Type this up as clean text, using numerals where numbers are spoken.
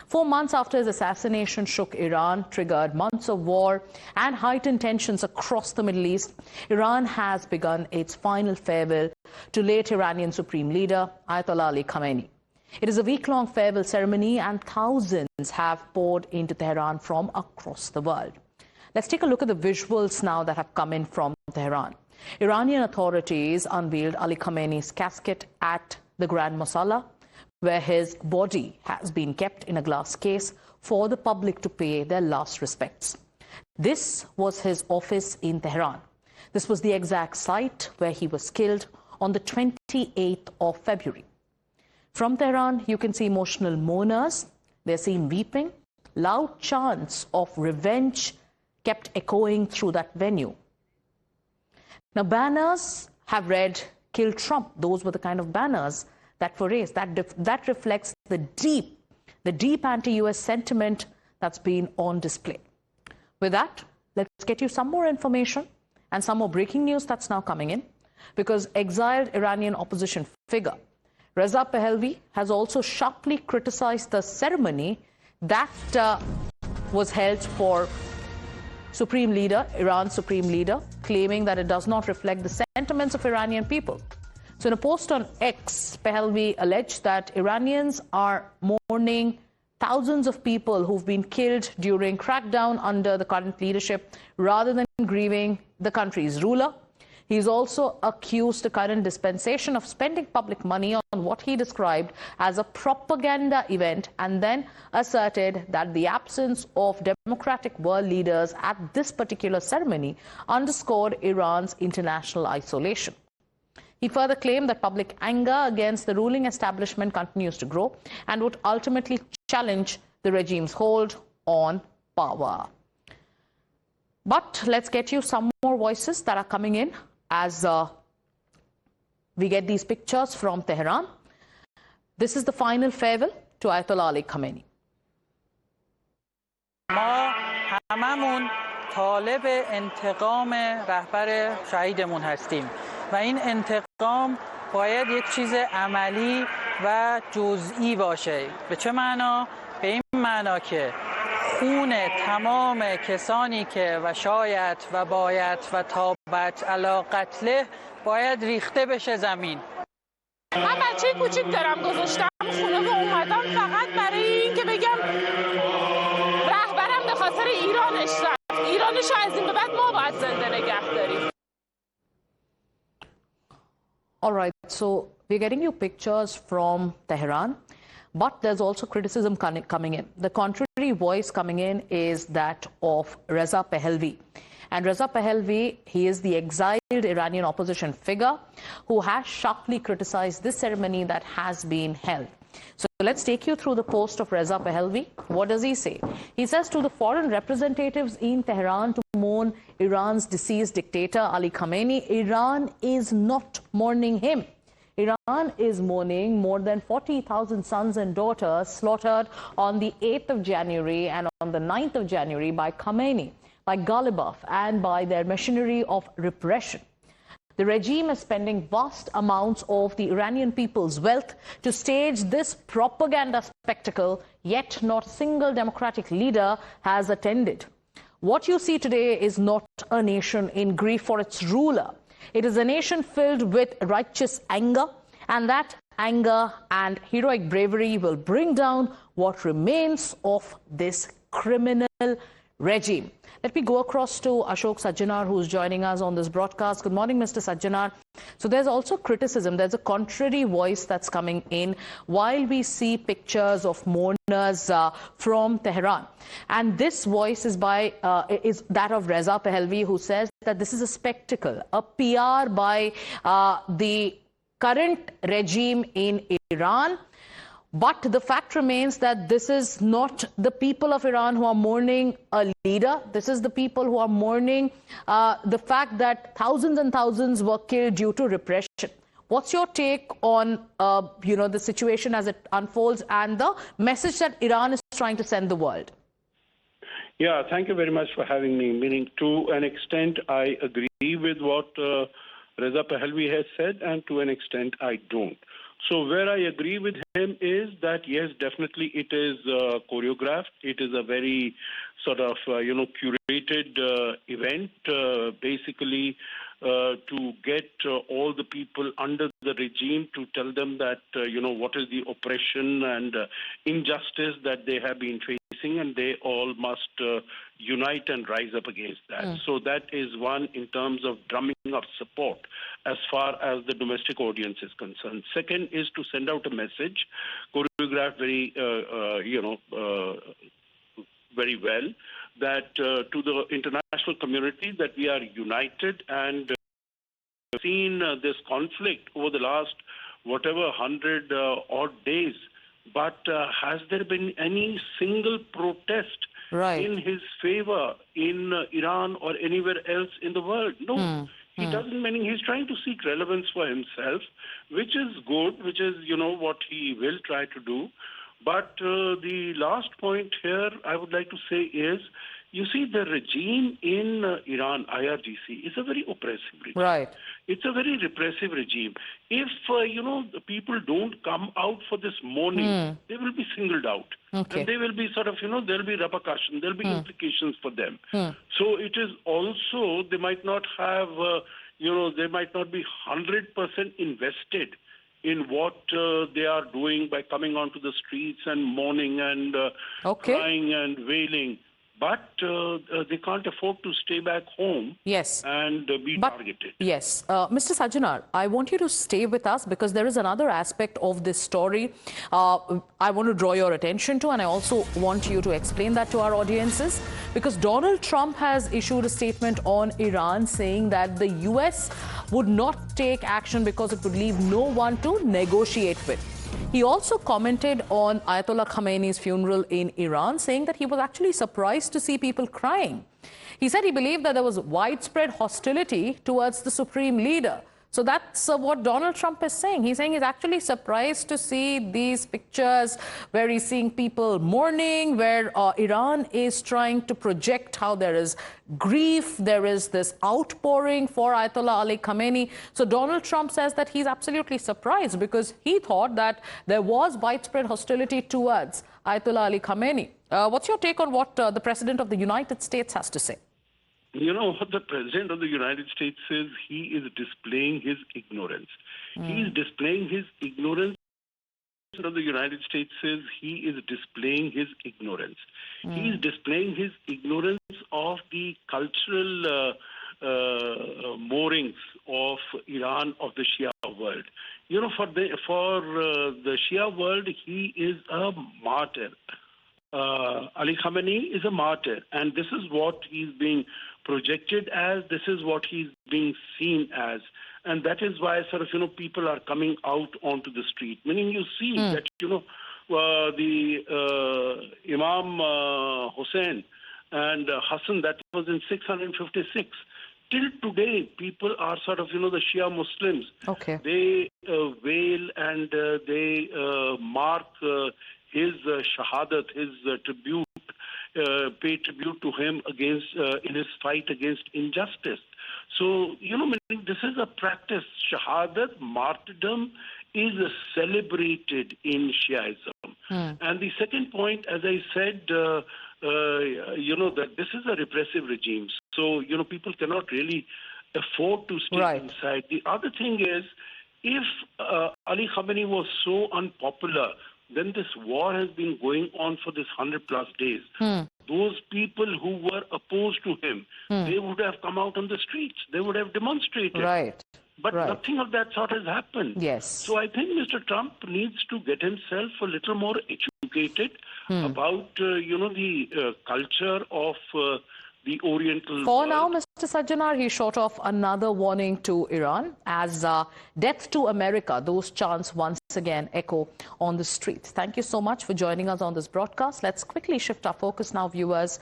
4 months after his assassination shook Iran, triggered months of war and heightened tensions across the Middle East, Iran has begun its final farewell to late Iranian Supreme Leader Ayatollah Ali Khamenei. It is a week-long farewell ceremony and thousands have poured into Tehran from across the world. Let's take a look at the visuals now that have come in from Tehran. Iranian authorities unveiled Ali Khamenei's casket at the Grand Mosalla, where his body has been kept in a glass case for the public to pay their last respects. This was his office in Tehran. This was the exact site where he was killed on the 28th of February. From Tehran, you can see emotional mourners. They're seen weeping. Loud chants of revenge kept echoing through that venue. Now, banners have read, "Kill Trump." Those were the kind of banners that were raised. That reflects the deep anti-US sentiment that's been on display. With that, let's get you some more information and some more breaking news that's now coming in, because exiled Iranian opposition figure Reza Pahlavi has also sharply criticized the ceremony that was held for Iran's Supreme Leader, claiming that it does not reflect the sentiments of Iranian people. So in a post on X, Pahlavi alleged that Iranians are mourning thousands of people who've been killed during crackdown under the current leadership rather than grieving the country's ruler. He's also accused the current dispensation of spending public money on what he described as a propaganda event, and then asserted that the absence of democratic world leaders at this particular ceremony underscored Iran's international isolation. He further claimed that public anger against the ruling establishment continues to grow and would ultimately challenge the regime's hold on power. But let's get you some more voices that are coming in as we get these pictures from Tehran. This is the final farewell to Ayatollah Ali Khamenei. ما هممون طالب انتقام رهبر شهیدمون هستیم و این انتقام باید یک چیز عملی و جزئی باشه. به چه معنا؟ به این معنا که خون تمام کسانی که و شاید و باید و تابت علی قتله باید ریخته بشه زمین. من بچه کوچیک دارم، گذاشتم خونه و اومدم فقط برای این که بگم رهبرم به خاطر ایرانش رفت. ایرانش از این به بعد ما باید زنده نگه داریم. All right, so we're getting you pictures from Tehran, but there's also criticism coming in. The contrary voice coming in is that of Reza Pahlavi. And Reza Pahlavi, he is the exiled Iranian opposition figure who has sharply criticized this ceremony that has been held. So let's take you through the post of Reza Pahlavi. What does he say? He says to the foreign representatives in Tehran to mourn Iran's deceased dictator Ali Khamenei, Iran is not mourning him. Iran is mourning more than 40,000 sons and daughters slaughtered on the 8th of January and on the 9th of January by Khamenei, by Ghalibaf, and by their machinery of repression. The regime is spending vast amounts of the Iranian people's wealth to stage this propaganda spectacle, yet not a single democratic leader has attended. What you see today is not a nation in grief for its ruler. It is a nation filled with righteous anger, and that anger and heroic bravery will bring down what remains of this criminal regime. Let me go across to Ashok Sajjanar, who's joining us on this broadcast. Good morning, Mr. Sajjanar. So there's also criticism. There's a contrary voice that's coming in while we see pictures of mourners from Tehran. And this voice is that of Reza Pahlavi, who says that this is a spectacle, a PR by the current regime in Iran. But the fact remains that this is not the people of Iran who are mourning a leader. This is the people who are mourning the fact that thousands and thousands were killed due to repression. What's your take on the situation as it unfolds and the message that Iran is trying to send the world? Yeah, thank you very much for having me. Meaning, to an extent, I agree with what Reza Pahlavi has said, and to an extent, I don't. So where I agree with him is that, yes, definitely it is choreographed. It is a very sort of, curated event, basically to get all the people under the regime to tell them that, what is the oppression and injustice that they have been facing, and they all must unite and rise up against that. So that is one in terms of drumming up support as far as the domestic audience is concerned. Second is to send out a message, choreographed very, very well, that to the international community that we are united and seen this conflict over the last whatever 100 odd days. But has there been any single protest in his favor in Iran or anywhere else in the world? No. He doesn't, meaning he's trying to seek relevance for himself, which is good, which is, what he will try to do. But the last point here I would like to say is, you see, the regime in Iran, IRGC, is a very oppressive regime. Right. It's a very repressive regime. If, the people don't come out for this mourning, they will be singled out. Okay. And they will be sort of, there'll be repercussions, there'll be implications for them. So it is also, they might not have, they might not be 100% invested in what they are doing by coming onto the streets and mourning and crying and wailing. But they can't afford to stay back home and be targeted. Yes. Mr. Sajjanar, I want you to stay with us because there is another aspect of this story I want to draw your attention to, and I also want you to explain that to our audiences, because Donald Trump has issued a statement on Iran saying that the US would not take action because it would leave no one to negotiate with. He also commented on Ayatollah Khamenei's funeral in Iran, saying that he was actually surprised to see people crying. He said he believed that there was widespread hostility towards the supreme leader. So that's what Donald Trump is saying. He's saying he's actually surprised to see these pictures where he's seeing people mourning, where Iran is trying to project how there is grief, there is this outpouring for Ayatollah Ali Khamenei. So Donald Trump says that he's absolutely surprised because he thought that there was widespread hostility towards Ayatollah Ali Khamenei. What's your take on what the President of the United States has to say? You know what the President of the United States says? He is displaying his ignorance. He is displaying his ignorance. The President of the United States says he is displaying his ignorance. He is displaying his ignorance of the cultural moorings of Iran, of the Shia world. You know, for the Shia world, he is a martyr. Ali Khamenei is a martyr, and this is what he's being projected as, this is what he's being seen as, and that is why sort of, people are coming out onto the street. Meaning you see that, the Imam Hussein and Hassan, that was in 656. Till today, people are sort of, the Shia Muslims. Okay. They wail and they mark his shahadat, his tribute, pay tribute to him against in his fight against injustice. So, this is a practice. Shahadat, martyrdom, is celebrated in Shiaism. And the second point, as I said, that this is a repressive regime. So, people cannot really afford to stay inside. The other thing is, if Ali Khamenei was so unpopular, then this war has been going on for this 100+ days. Those people who were opposed to him, they would have come out on the streets. They would have demonstrated. But nothing of that sort has happened. So I think Mr. Trump needs to get himself a little more educated about, the culture of the Oriental world. Now, Mr. Sajjanar, he shot off another warning to Iran as death to America. Those chants once again echo on the streets. Thank you so much for joining us on this broadcast. Let's quickly shift our focus now, viewers,